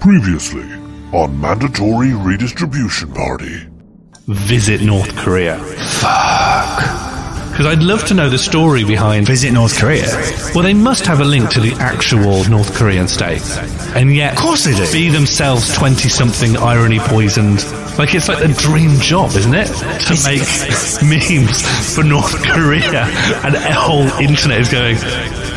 Previously on Mandatory Redistribution Party. Visit North Korea. Fuck. Because I'd love to know the story behind Visit North Korea. Well, they must have a link to the actual North Korean state. And yet, Of course they do. be themselves 20-something irony-poisoned. Like, it's like a dream job, isn't it? To make memes for North Korea. And the whole internet is going,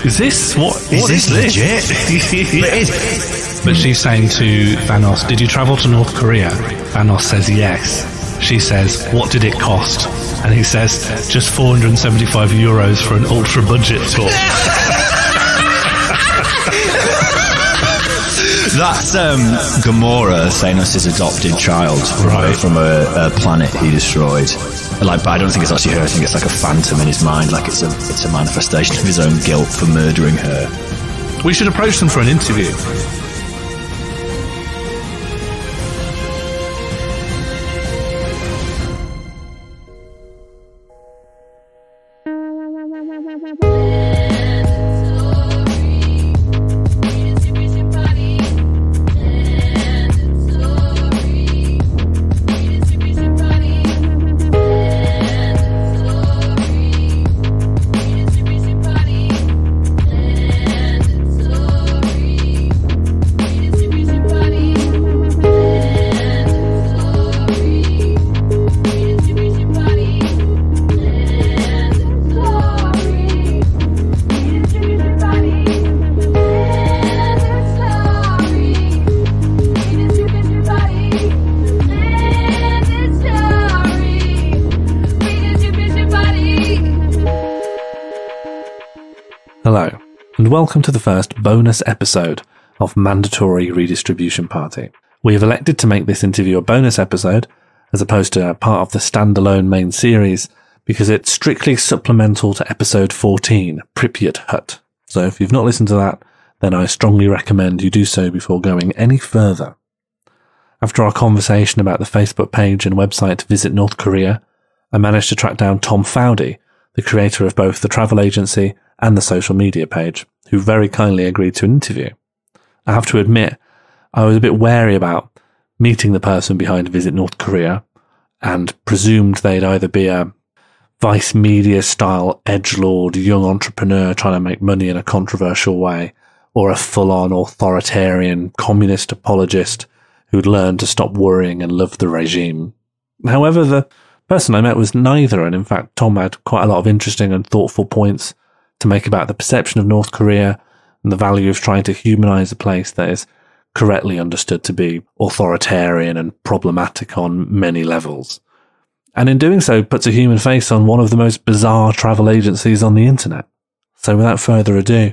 is this? What is this legit? It is. But she's saying to Thanos, did you travel to North Korea? Thanos says yes. She says, what did it cost? And he says, just 475 euros for an ultra-budget tour. That's Gamora, Thanos' adopted child, Right. from a planet he destroyed. Like, but I don't think it's actually her. I think it's like a phantom in his mind. Like it's a manifestation of his own guilt for murdering her. We should approach them for an interview. Hello, and welcome to the first bonus episode of Mandatory Redistribution Party. We have elected to make this interview a bonus episode, as opposed to a part of the standalone main series, because it's strictly supplemental to episode 14, Pripyat Hut. So if you've not listened to that, then I strongly recommend you do so before going any further. After our conversation about the Facebook page and website Visit North Korea, I managed to track down Tom Fowdy, the creator of both the travel agency and the social media page, who very kindly agreed to an interview. I have to admit, I was a bit wary about meeting the person behind Visit North Korea and presumed they'd either be a Vice Media style edgelord young entrepreneur trying to make money in a controversial way, or a full-on authoritarian communist apologist who'd learned to stop worrying and love the regime. However, the person I met was neither, and in fact Tom had quite a lot of interesting and thoughtful points to make about the perception of North Korea and the value of trying to humanize a place that is correctly understood to be authoritarian and problematic on many levels. And in doing so, puts a human face on one of the most bizarre travel agencies on the internet. So without further ado,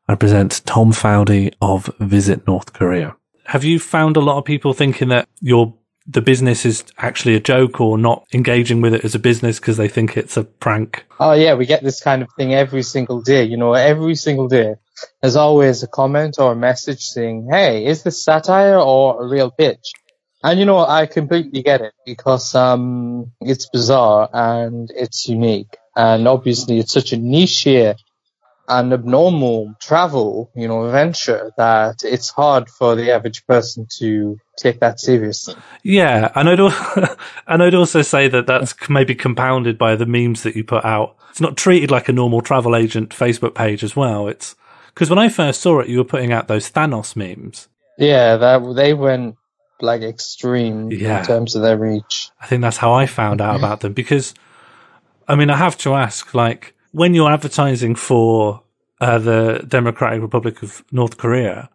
I present Tom Fowdy of Visit North Korea. Have you found a lot of people thinking that the business is actually a joke or not engaging with it as a business because they think it's a prank? Oh yeah, we get this kind of thing every single day. Every single day there's always a comment or a message saying, hey, is this satire or a real pitch? And I completely get it because it's bizarre and it's unique. And obviously it's such a niche here and abnormal travel, venture that it's hard for the average person to take that seriously. Yeah, and I'd also say that that's maybe compounded by the memes that you put out. It's not treated like a normal travel agent Facebook page as well. It's because when I first saw it, you were putting out those Thanos memes. Yeah, they went like extreme in terms of their reach. I think that's how I found out about them because, I mean, I have to ask, like, when you're advertising for the Democratic Republic of North Korea,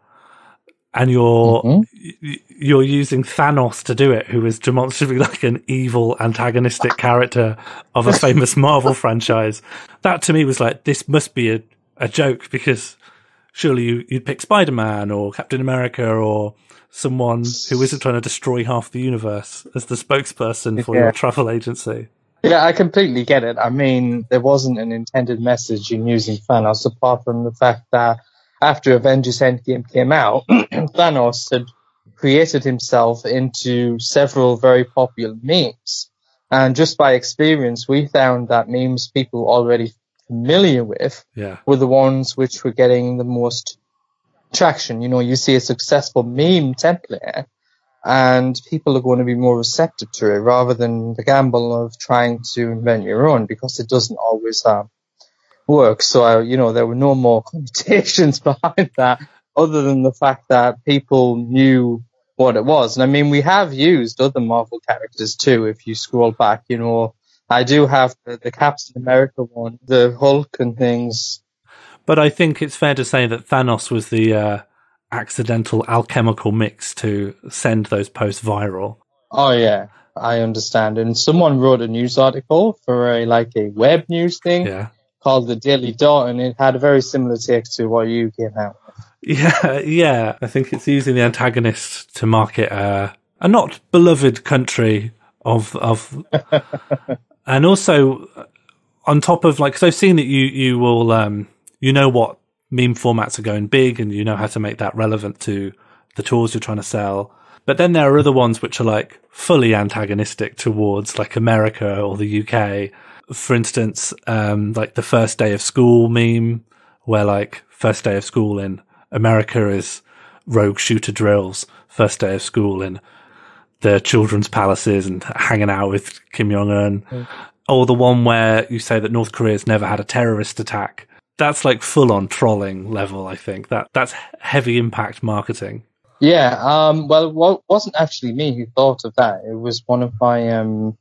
and you're using Thanos to do it, who is demonstrably like an evil antagonistic character of a famous Marvel franchise, that to me was like, this must be a joke because surely you'd pick Spider-Man or Captain America or someone who isn't trying to destroy half the universe as the spokesperson for your travel agency. Yeah, I completely get it. I mean, there wasn't an intended message in using Thanos apart from the fact that after Avengers Endgame came out, Thanos had created himself into several very popular memes. And just by experience, we found that memes people already familiar with were the ones which were getting the most traction. You know, you see a successful meme template and people are going to be more receptive to it rather than the gamble of trying to invent your own, because it doesn't always work. So, you know, there were no more connotations behind that other than the fact that people knew what it was. And I mean, we have used other Marvel characters too. If you scroll back, you know, I do have the Captain America one, the Hulk and things. But I think it's fair to say that Thanos was the accidental alchemical mix to send those posts viral. Oh yeah, I understand. And someone wrote a news article for a web news thing called the Daily Dot, and it had a very similar take to what you came out with. Yeah. I think it's using the antagonist to market a not beloved country of and also on top of so seeing that you will you know what meme formats are going big and you know how to make that relevant to the tours you're trying to sell. But then there are other ones which are fully antagonistic towards America or the UK. For instance, the first day of school meme, where first day of school in America is rogue shooter drills, first day of school in the children's palaces and hanging out with Kim Jong-un. Or the one where you say that North Korea's never had a terrorist attack. That's full on trolling level, I think. That's heavy impact marketing. Yeah, well, it wasn't actually me who thought of that. It was one of my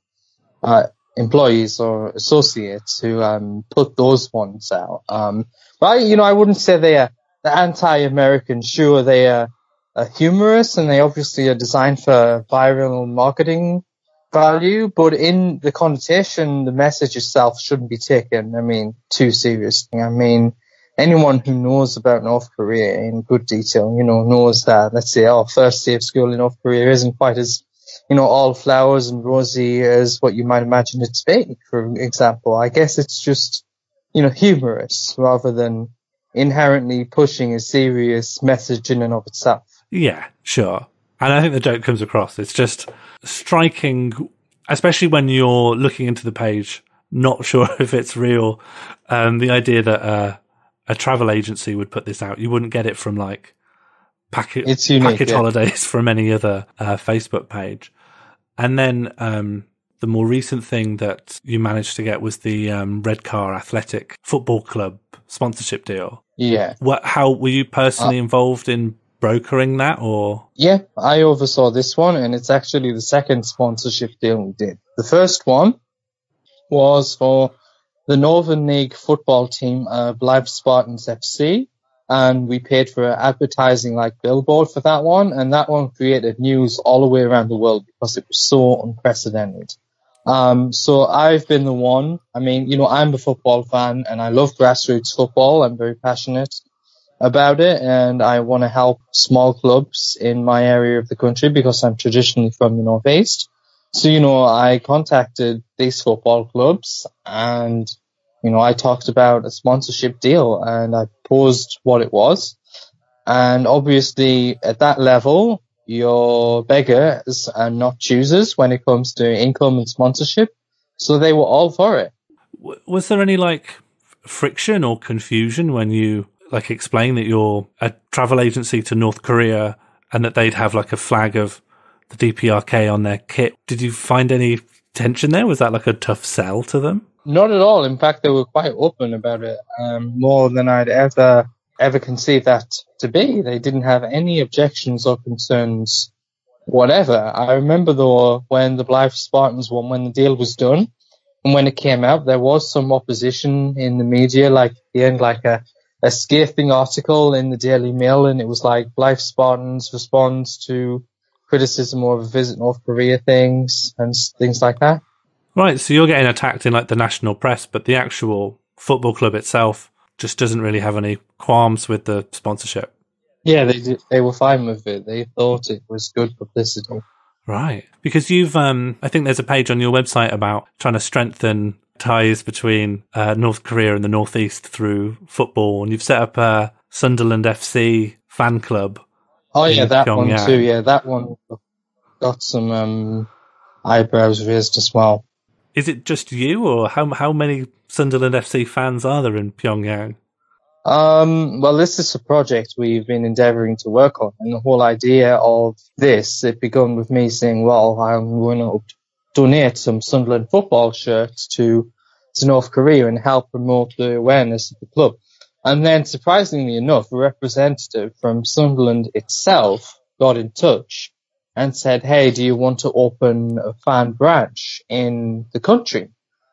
employees or associates who put those ones out. But I wouldn't say they are the anti-American. Sure, they are humorous and they obviously are designed for viral marketing value, but in the connotation, the message itself shouldn't be taken, too seriously. Anyone who knows about North Korea in good detail, knows that, let's say, first day of school in North Korea isn't quite as, all flowers and rosy as what you might imagine it to be, for example. I guess it's just, humorous rather than inherently pushing a serious message in and of itself. Yeah, sure. And I think the joke comes across. It's just striking, especially when you're looking into the page, not sure if it's real. The idea that a travel agency would put this out, you wouldn't get it from package holidays from any other Facebook page. And then the more recent thing that you managed to get was the Redcar Athletic Football Club sponsorship deal. Yeah. How were you personally involved in brokering that, or? Yeah, I oversaw this one, and it's actually the second sponsorship deal we did. The first one was for the Northern League football team, Blythe Spartans FC, and we paid for advertising billboard for that one, and that one created news all the way around the world because it was so unprecedented. So I've been the one, I'm a football fan and I love grassroots football. I'm very passionate about it, and I want to help small clubs in my area of the country because I'm traditionally from the Northeast. So, I contacted these football clubs and, I talked about a sponsorship deal and I posed what it was. And obviously at that level, you're beggars and not choosers when it comes to income and sponsorship. So they were all for it. Was there any friction or confusion when you explain that you're a travel agency to North Korea and that they'd have a flag of the DPRK on their kit? Did you find any tension there? Was that a tough sell to them? Not at all. In fact, they were quite open about it, more than I'd ever conceived that to be. They didn't have any objections or concerns, whatever. I remember though, when the Blythe Spartans won, when the deal was done, and when it came out, there was some opposition in the media, at the end, a scathing article in the Daily Mail, and it was Blythe Spartans responds to criticism of Visit North Korea things and things like that. Right, so you're getting attacked in the national press, but the actual football club itself just doesn't really have any qualms with the sponsorship. Yeah, they were fine with it. They thought it was good publicity. Right, because you've, I think there's a page on your website about trying to strengthen ties between North Korea and the Northeast through football, and you've set up a Sunderland FC fan club. Oh yeah, that Pyongyang. One too. Yeah, that one got some eyebrows raised as well. Is it just you, or how many Sunderland FC fans are there in Pyongyang? Well, this is a project we've been endeavouring to work on, and the whole idea of this, it began with me saying, well, I'm going to donate some Sunderland football shirts to North Korea and help promote the awareness of the club. And then, surprisingly enough, a representative from Sunderland itself got in touch and said, hey, do you want to open a fan branch in the country?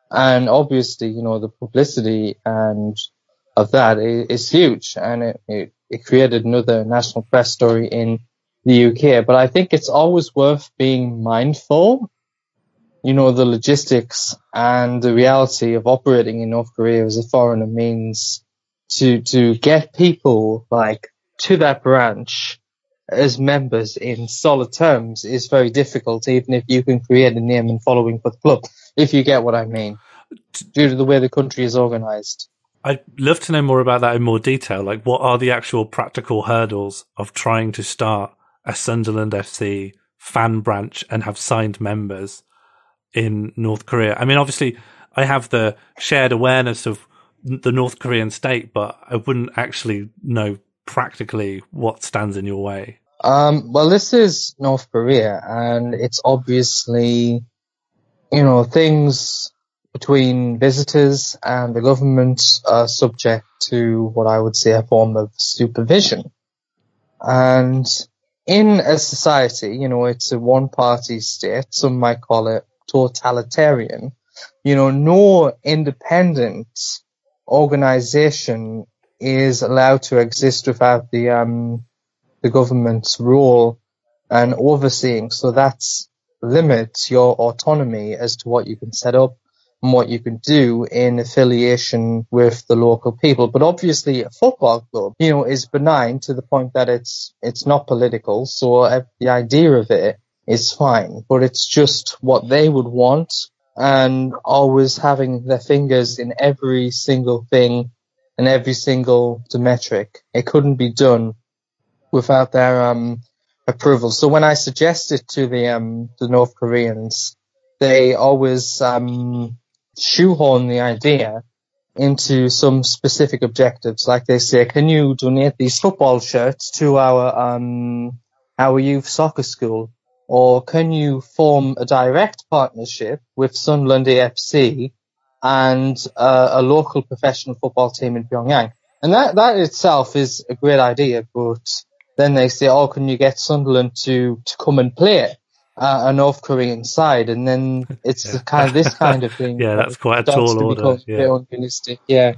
And obviously, you know, the publicity and of that is huge, and it created another national press story in the UK. But I think it's always worth being mindful, you know, the logistics and the reality of operating in North Korea as a foreigner means to get people like to that branch as members in solid terms is very difficult, even if you can create a name and following for the club, if you get what I mean, due to the way the country is organised. I'd love to know more about that in more detail. Like, what are the actual practical hurdles of trying to start a Sunderland FC fan branch and have signed members in North Korea? I mean, obviously, I have the shared awareness of the North Korean state, but I wouldn't actually know practically what stands in your way. Well, this is North Korea, and it's obviously, you know, things between visitors and the government are subject to what I would say a form of supervision. And in a society, you know, it's a one-party state. Some might call it totalitarian. You know, no independent organization is allowed to exist without the government's role and overseeing. So that's limits your autonomy as to what you can set up and what you can do in affiliation with the local people. But obviously a football club, you know, is benign to the point that it's not political. So the idea of it is fine, but it's just what they would want, and always having their fingers in every single thing and every single metric. It couldn't be done without their approval. So when I suggested to the North Koreans, they always shoehorn the idea into some specific objectives. Like they say, can you donate these football shirts to our youth soccer school? Or can you form a direct partnership with Sunderland AFC and a local professional football team in Pyongyang? And that itself is a great idea, but then they say, oh, can you get Sunderland to come and play a North Korean side? And then it's this kind of thing. Yeah, that's quite a tall order. A bit unrealistic, yeah.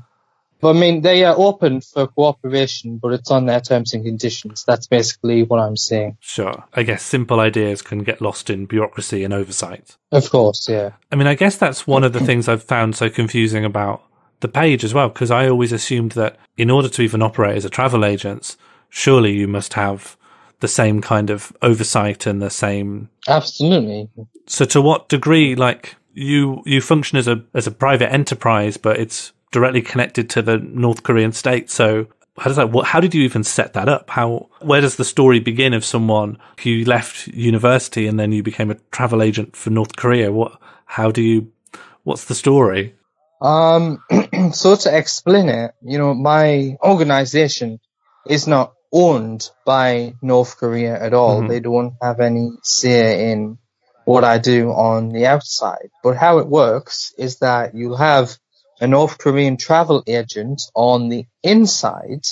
But I mean, they are open for cooperation, but it's on their terms and conditions. That's basically what I'm saying. Sure. I guess simple ideas can get lost in bureaucracy and oversight. Of course, yeah. I mean, I guess that's one of the things I've found so confusing about the page as well, because I always assumed that in order to even operate as a travel agent, surely you must have the same kind of oversight and the same... Absolutely. So to what degree, like, you function as a private enterprise, but it's directly connected to the North Korean state. So how did you even set that up? Where does the story begin of someone who left university and then you became a travel agent for North Korea? What's the story? So to explain it, you know, my organization is not owned by North Korea at all. Mm-hmm. They don't have any say in what I do on the outside. But how it works is that you'll have a North Korean travel agent on the inside,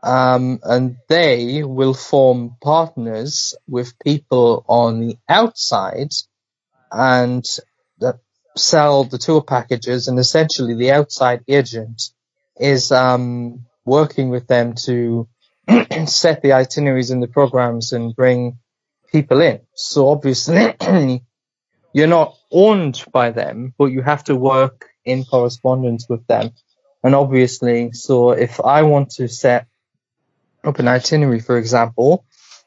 and they will form partners with people on the outside and sell the tour packages, and essentially the outside agent is working with them to set the itineraries and the programs and bring people in. So obviously you're not owned by them, but you have to work in correspondence with them. And obviously, so if I want to set up an itinerary, for example,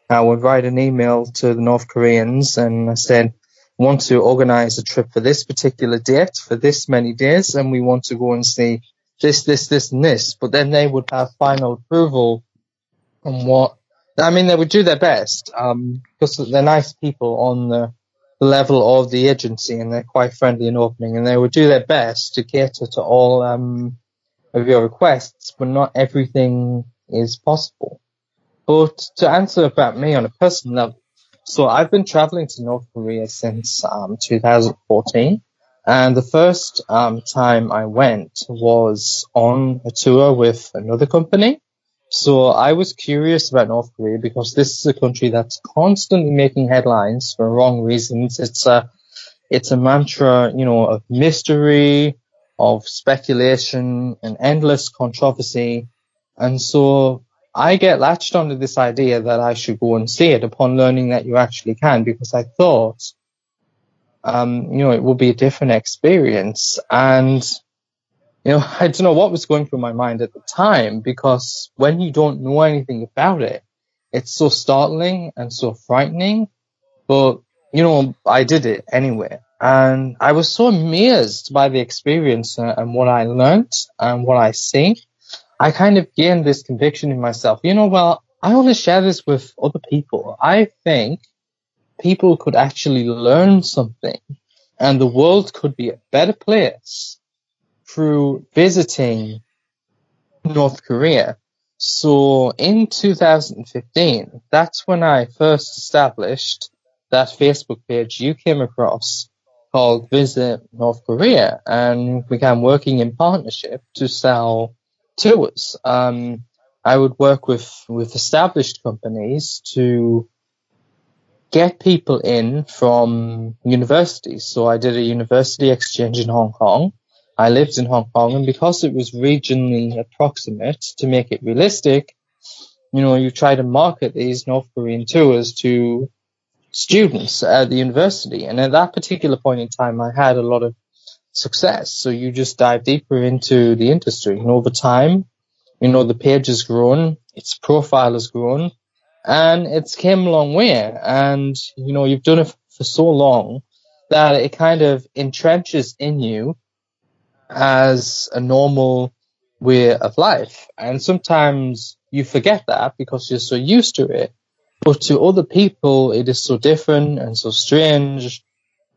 I would write an email to the North Koreans and I said, want to organize a trip for this particular date for this many days, and we want to go and see this, and this. But then they would have final approval on what, I mean, they would do their best, because they're nice people on the level of the agency, and they're quite friendly and opening, and they would do their best to cater to all of your requests, but not everything is possible. But to answer about me on a personal level, so I've been traveling to North Korea since 2014. And the first time I went was on a tour with another company. So I was curious about North Korea because this is a country that's constantly making headlines for wrong reasons. It's a mantra, of mystery, of speculation, and endless controversy. And so I get latched onto this idea that I should go and see it upon learning that you actually can, because I thought, it will be a different experience. And, I don't know what was going through my mind at the time, because when you don't know anything about it, it's so startling and so frightening. But, I did it anyway. And I was so amazed by the experience and what I learned and what I see. I kind of gained this conviction in myself. I want to share this with other people. I think people could actually learn something, and the world could be a better place through visiting North Korea. So in 2015, that's when I first established that Facebook page you came across called Visit North Korea, and began working in partnership to sell tours. I would work with established companies to get people in from universities. So I did a university exchange in Hong Kong. I lived in Hong Kong, and because it was regionally approximate, to make it realistic, you try to market these North Korean tours to students at the university. And at that particular point in time, I had a lot of success. So you just dive deeper into the industry. And over time, the page has grown, its profile has grown, and it's came a long way. And, you've done it for so long that it kind of entrenches in you as a normal way of life. And sometimes you forget that because you're so used to it. But to other people, it is so different and so strange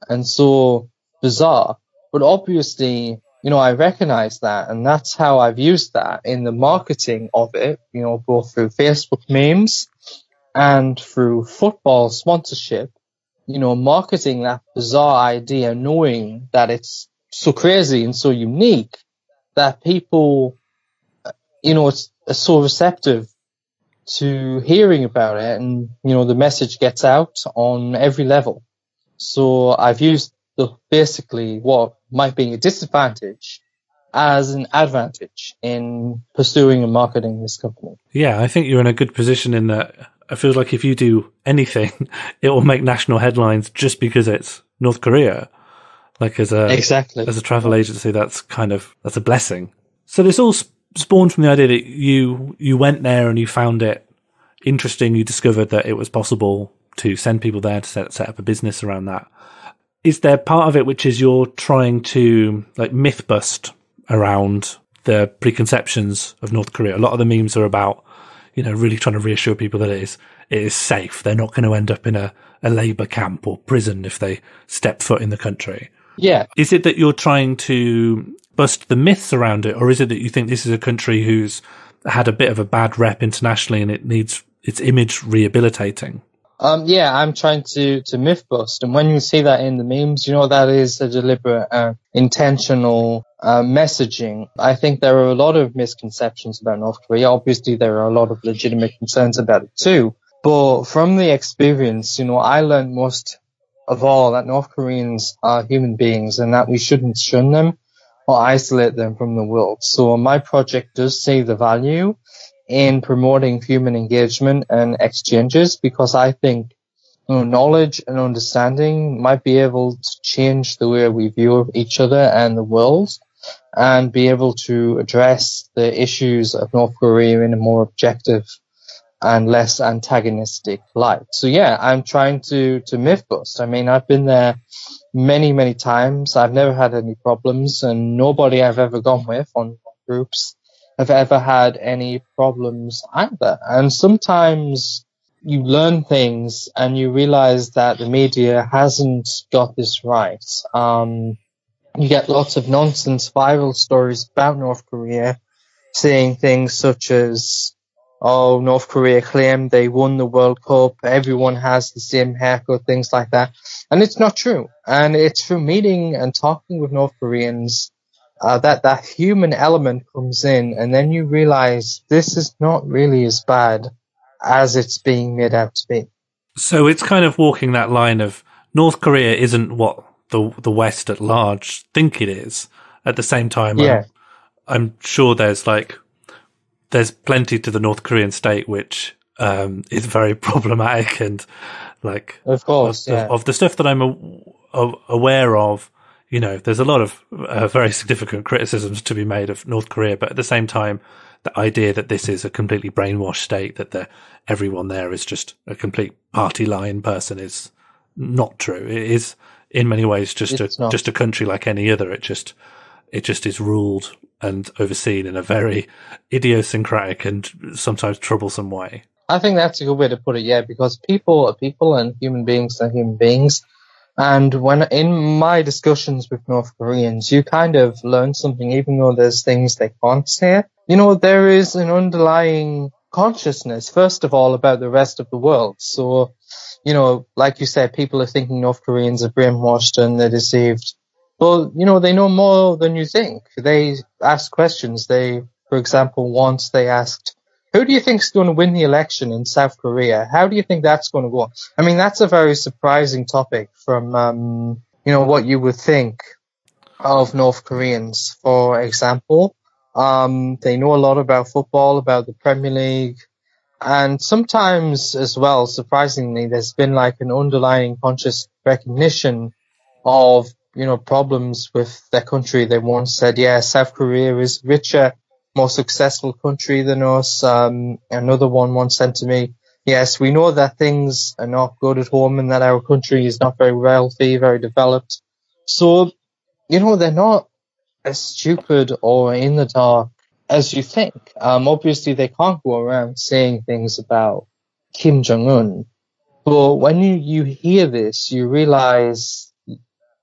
and so bizarre. But obviously, I recognize that, and that's how I've used that in the marketing of it, both through Facebook memes and through football sponsorship, marketing that bizarre idea, knowing that it's so crazy and so unique that people, are so receptive to hearing about it, and, the message gets out on every level. So I've used basically what might be a disadvantage as an advantage in pursuing and marketing this company. Yeah, I think you're in a good position in that it feels like if you do anything, it will make national headlines just because it's North Korea. Like as a travel agency, that's a blessing. So this all spawned from the idea that you went there and you found it interesting. You discovered that it was possible to send people there to set up a business around that. Is there part of it which is you're trying to myth bust around the preconceptions of North Korea? A lot of the memes are about, really trying to reassure people that it is safe. They're not going to end up in a labor camp or prison if they step foot in the country. Yeah. Is it that you're trying to bust the myths around it, or is it that you think this is a country who's had a bit of a bad rep internationally and it needs its image rehabilitating? Yeah, I'm trying to myth bust. And when you see that in the memes, that is a deliberate, intentional messaging. I think there are a lot of misconceptions about North Korea. Obviously, there are a lot of legitimate concerns about it too. But from the experience, I learned most of all that North Koreans are human beings and that we shouldn't shun them or isolate them from the world. So my project does see the value in promoting human engagement and exchanges, because I think knowledge and understanding might be able to change the way we view each other and the world, and be able to address the issues of North Korea in a more objective and less antagonistic light. So yeah, I'm trying to myth bust. I mean, I've been there many, many times. I've never had any problems, and nobody I've ever gone with on groups have ever had any problems either. And sometimes you learn things and you realize that the media hasn't got this right. You get lots of nonsense viral stories about North Korea saying things such as, oh, North Korea claimed they won the World Cup, everyone has the same haircut, things like that. And it's not true. And it's through meeting and talking with North Koreans that human element comes in, and then you realize this is not really as bad as it's being made out to be. So it's kind of walking that line of North Korea isn't what the West at large think it is. At the same time, Yeah. I'm sure there's plenty to the North Korean state which is very problematic, and like Of course, of the stuff that I'm aware of. You know, there's a lot of very significant criticisms to be made of North Korea, but at the same time, the idea that this is a completely brainwashed state, that everyone there is just a complete party line person, is not true. It is in many ways just a country like any other. It just is ruled and overseen in a very idiosyncratic and sometimes troublesome way. I think that's a good way to put it, yeah, because people are people and human beings are human beings. And when in my discussions with North Koreans, you kind of learn something, even though there's things they can't say. You know, there is an underlying consciousness, first of all, about the rest of the world. So, you know, like you said, people are thinking North Koreans are brainwashed and they're deceived. Well, you know, they know more than you think. They ask questions. For example, once they asked, who do you think is going to win the election in South Korea? How do you think that's going to go? I mean, that's a very surprising topic from, you know, what you would think of North Koreans. For example, they know a lot about football, about the Premier League. And sometimes as well, surprisingly, there's been like an underlying conscious recognition of, you know, problems with their country. They once said, yeah, South Korea is richer, more successful country than us. Another one once said to me, yes, we know that things are not good at home and that our country is not very wealthy, very developed. So, you know, they're not as stupid or in the dark as you think. Obviously, they can't go around saying things about Kim Jong-un. But when you hear this, you realize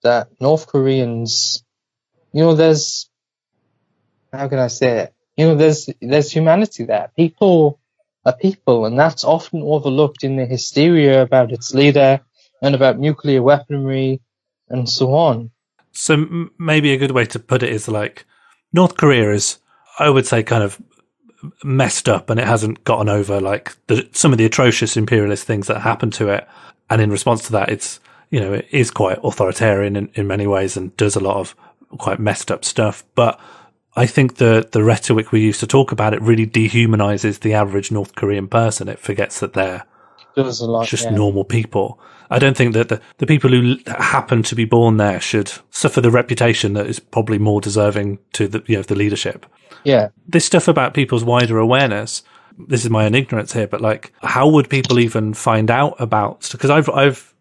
that North Koreans, you know, there's, how can I say it? You know, there's humanity there. People are people, and that's often overlooked in the hysteria about its leader and about nuclear weaponry and so on. So maybe a good way to put it is like North Korea is, I would say, kind of messed up, and it hasn't gotten over like some of the atrocious imperialist things that happened to it. And in response to that, it's, you know, it is quite authoritarian in many ways and does a lot of quite messed up stuff. But I think the rhetoric we used to talk about it really dehumanizes the average North Korean person. It forgets that they're just normal people. I don't think that the people who happen to be born there should suffer the reputation that is probably more deserving to the leadership. Yeah. This stuff about people's wider awareness, this is my own ignorance here, but like, how would people even find out about? Because I've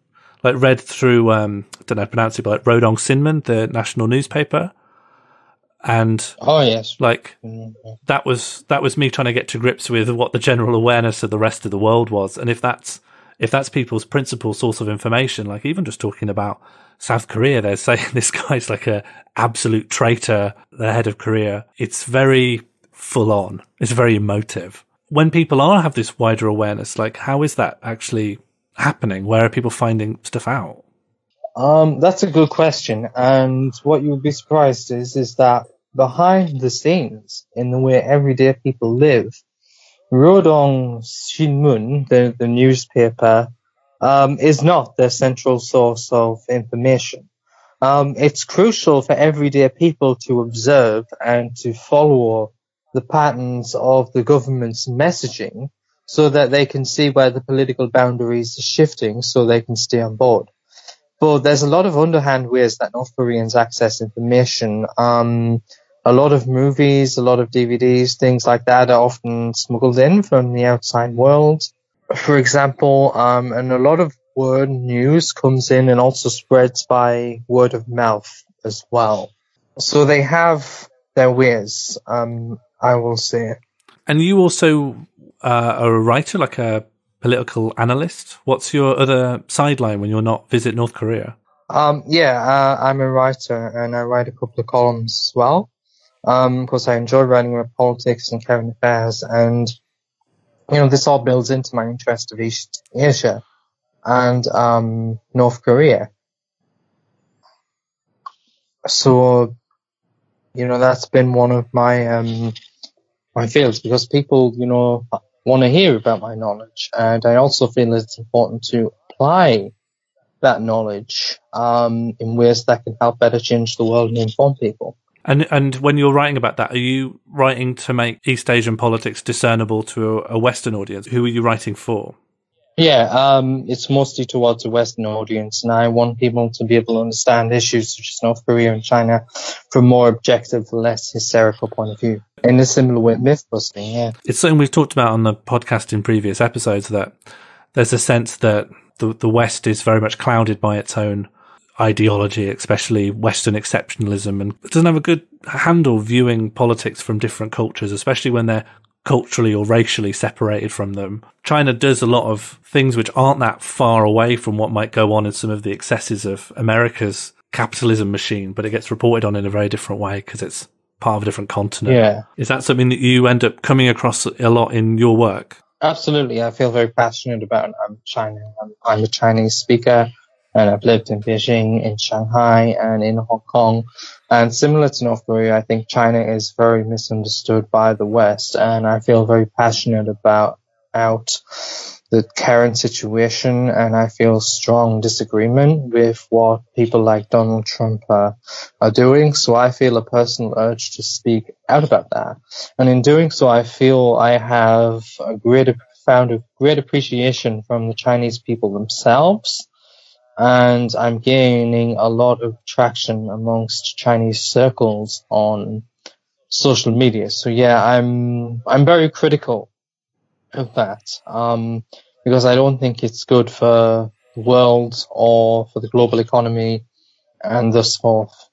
like read through, I don't know how to pronounce it, but like Rodong Sinmun, the national newspaper. And oh yes, like that was me trying to get to grips with what the general awareness of the rest of the world was, and if that's people's principal source of information, like even just talking about South Korea, they're saying this guy's like a absolute traitor, the head of Korea. It's very full on. It's very emotive. When people have this wider awareness, like how is that actually happening? Where are people finding stuff out? That's a good question, and what you would be surprised is that behind the scenes, in the way everyday people live, Rodong Sinmun, the newspaper, is not their central source of information. It's crucial for everyday people to observe and to follow the patterns of the government's messaging so that they can see where the political boundaries are shifting so they can stay on board. But there's a lot of underhand ways that North Koreans access information. A lot of movies, a lot of DVDs, things like that are often smuggled in from the outside world. For example, and a lot of word news comes in and also spreads by word of mouth as well. So they have their ways, I will say. And you also are a writer, like a political analyst. What's your other sideline when you're not visit North Korea? I'm a writer and I write a couple of columns as well. because I enjoy writing about politics and current affairs, and this all builds into my interest of East Asia and North Korea. So, that's been one of my my fields, because people, want to hear about my knowledge, and I also feel it's important to apply that knowledge in ways that can help better change the world and inform people. And when you're writing about that, are you writing to make East Asian politics discernible to a Western audience? Who are you writing for? Yeah, it's mostly towards a Western audience, and I want people to be able to understand issues such as North Korea and China from a more objective, less hysterical point of view. In a similar way, myth-busting, yeah. It's something we've talked about on the podcast in previous episodes, that there's a sense that the West is very much clouded by its own ideology, especially Western exceptionalism, and it doesn't have a good handle viewing politics from different cultures, especially when they're culturally or racially separated from them. China does a lot of things which aren't that far away from what might go on in some of the excesses of America's capitalism machine, but it gets reported on in a very different way because it's part of a different continent. Yeah. Is that something that you end up coming across a lot in your work? Absolutely. I feel very passionate about China. I'm a Chinese speaker, and I've lived in Beijing, in Shanghai, and in Hong Kong. And similar to North Korea, I think China is very misunderstood by the West, and I feel very passionate about the current situation, and I feel strong disagreement with what people like Donald Trump are doing. So I feel a personal urge to speak out about that. And in doing so, I feel I have found a great appreciation from the Chinese people themselves. And I'm gaining a lot of traction amongst Chinese circles on social media. So yeah, I'm very critical of that, because I don't think it's good for the world or for the global economy and thus forth.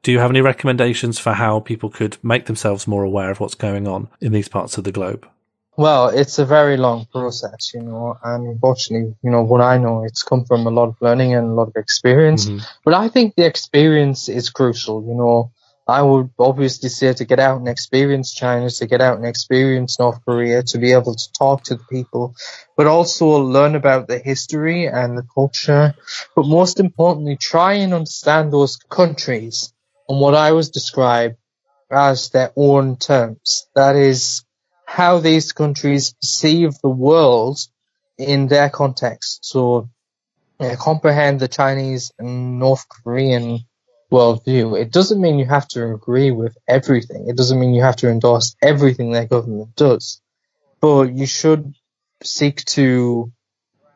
Do you have any recommendations for how people could make themselves more aware of what's going on in these parts of the globe? Well, it's a very long process, and unfortunately, what I know, it's come from a lot of learning and a lot of experience. Mm-hmm. But I think the experience is crucial. I would obviously say to get out and experience China, to get out and experience North Korea, to be able to talk to the people, but also learn about the history and the culture. But most importantly, try and understand those countries on what I would describe as their own terms. That is, how these countries perceive the world in their context. So comprehend the Chinese and North Korean worldview. It doesn't mean you have to agree with everything. It doesn't mean you have to endorse everything their government does. But you should seek to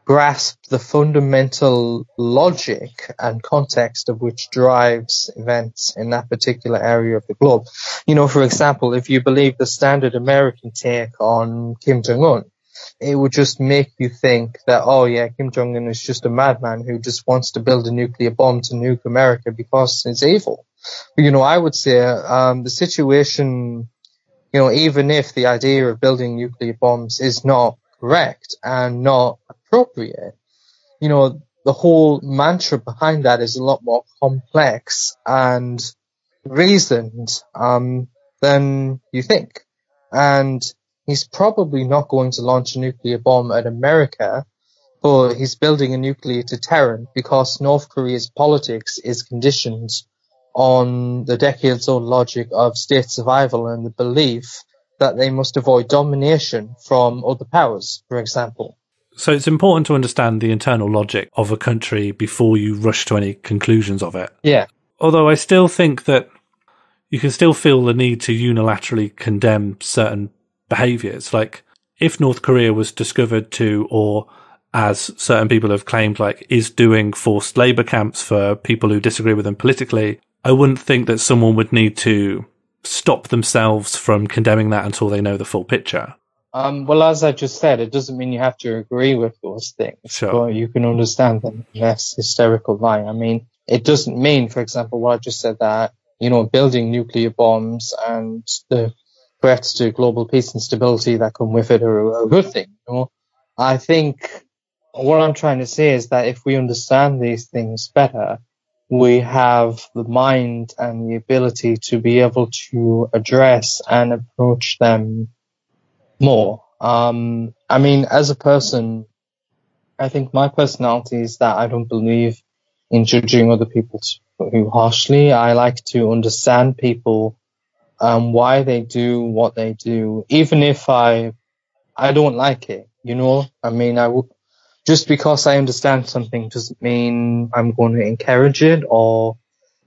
grasp the fundamental logic and context of which drives events in that particular area of the globe. For example, if you believe the standard American take on Kim Jong-un, it would just make you think that, oh yeah, Kim Jong-un is just a madman who just wants to build a nuclear bomb to nuke America because it's evil. But, I would say the situation, even if the idea of building nuclear bombs is not correct and not appropriate, the whole mantra behind that is a lot more complex and reasoned than you think. And he's probably not going to launch a nuclear bomb at America, but he's building a nuclear deterrent because North Korea's politics is conditioned on the decades-old logic of state survival and the belief that they must avoid domination from other powers, for example. So it's important to understand the internal logic of a country before you rush to any conclusions of it. Yeah. Although I still think that you can still feel the need to unilaterally condemn certain behaviours. Like, if North Korea was discovered to, or as certain people have claimed, is doing forced labour camps for people who disagree with them politically, I wouldn't think that someone would need to stop themselves from condemning that until they know the full picture. Well, as I just said, it doesn't mean you have to agree with those things, sure, but you can understand them in less hysterical light. I mean, it doesn't mean, for example, what I just said, that, building nuclear bombs and the threats to global peace and stability that come with it are a good thing. I think what I'm trying to say is that if we understand these things better, we have the mind and the ability to be able to address and approach them more. I mean, as a person, I think my personality is that I don't believe in judging other people too harshly. I like to understand people, why they do what they do, even if I don't like it, you know? I mean, just because I understand something doesn't mean I'm going to encourage it or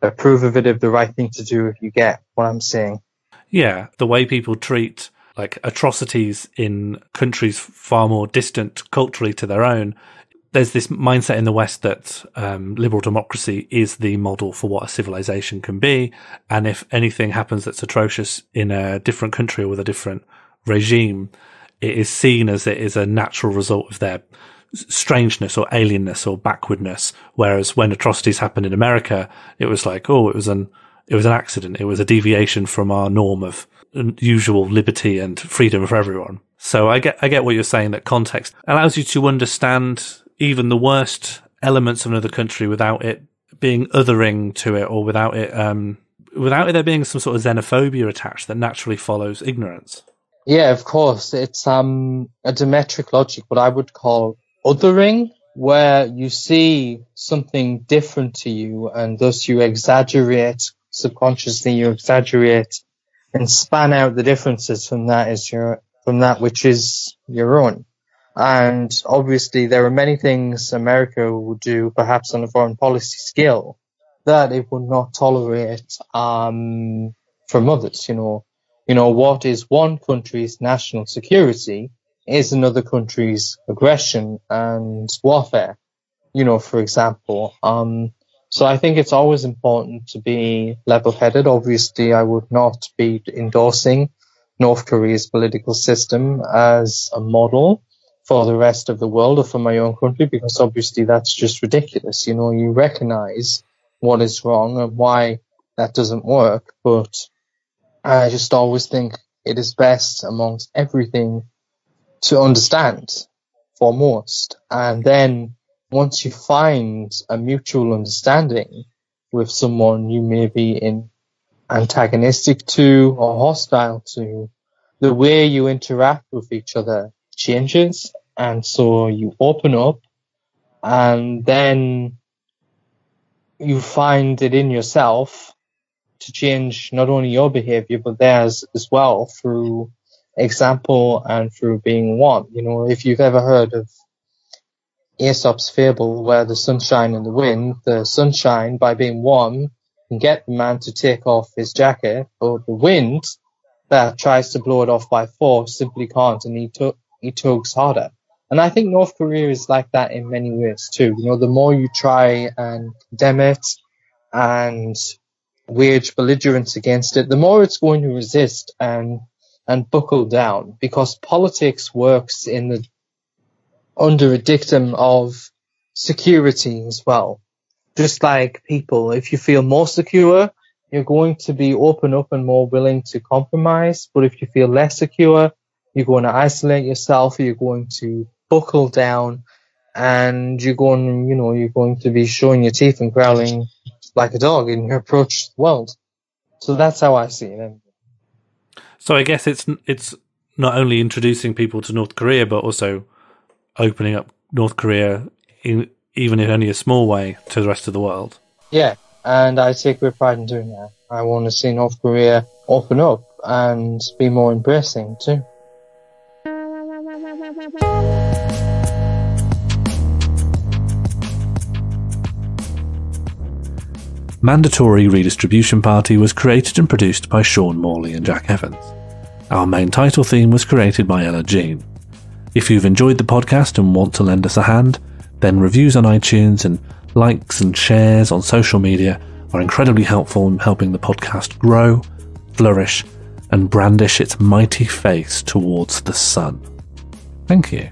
approve of it as the right thing to do, if you get what I'm saying. Yeah, the way people treat like atrocities in countries far more distant culturally to their own. There's this mindset in the West that liberal democracy is the model for what a civilization can be. And if anything happens that's atrocious in a different country or with a different regime, it is seen as it is a natural result of their strangeness or alienness or backwardness. Whereas when atrocities happened in America, it was like, oh, it was an accident. It was a deviation from our norm of usual liberty and freedom for everyone. So I get what you're saying, that context allows you to understand even the worst elements of another country without it being othering to it, or without it there being some sort of xenophobia attached that naturally follows ignorance. Yeah, of course. It's a diametric logic, what I would call othering, where you see something different to you and thus you exaggerate, subconsciously you exaggerate and span out the differences from that which is your own. And obviously there are many things America would do, perhaps on a foreign policy scale, that it would not tolerate from others. You know, what is one country's national security is another country's aggression and warfare, you know, for example. So I think it's always important to be level-headed. Obviously, I would not be endorsing North Korea's political system as a model for the rest of the world or for my own country, because obviously that's just ridiculous. You know, you recognize what is wrong and why that doesn't work, but I just always think it is best amongst everything to understand foremost. And then once you find a mutual understanding with someone you may be antagonistic to or hostile to, the way you interact with each other changes. And so you open up, and then you find it in yourself to change not only your behavior, but theirs as well, through example and through being one. You know, if you've ever heard of Aesop's fable, where the sunshine and the wind, the sunshine, by being one, can get the man to take off his jacket, but the wind that tries to blow it off by force simply can't, and he tugs harder. And I think North Korea is like that in many ways too. You know, the more you try and condemn it and wage belligerence against it, the more it's going to resist and buckle down, because politics works under a dictum of security as well. Just like people, if you feel more secure, you're going to be open up and more willing to compromise. But if you feel less secure, you're going to isolate yourself, you're going to buckle down, and you're going to be showing your teeth and growling like a dog in your approach to the world. So that's how I see it. So I guess it's not only introducing people to North Korea, but also opening up North Korea, even in only a small way, to the rest of the world. Yeah, and I take great pride in doing that. I want to see North Korea open up and be more embracing too. Mandatory Redistribution Party was created and produced by Sean Morley and Jack Evans. Our main title theme was created by Ella Jean. If you've enjoyed the podcast and want to lend us a hand, then reviews on iTunes and likes and shares on social media are incredibly helpful in helping the podcast grow, flourish, and brandish its mighty face towards the sun. Thank you.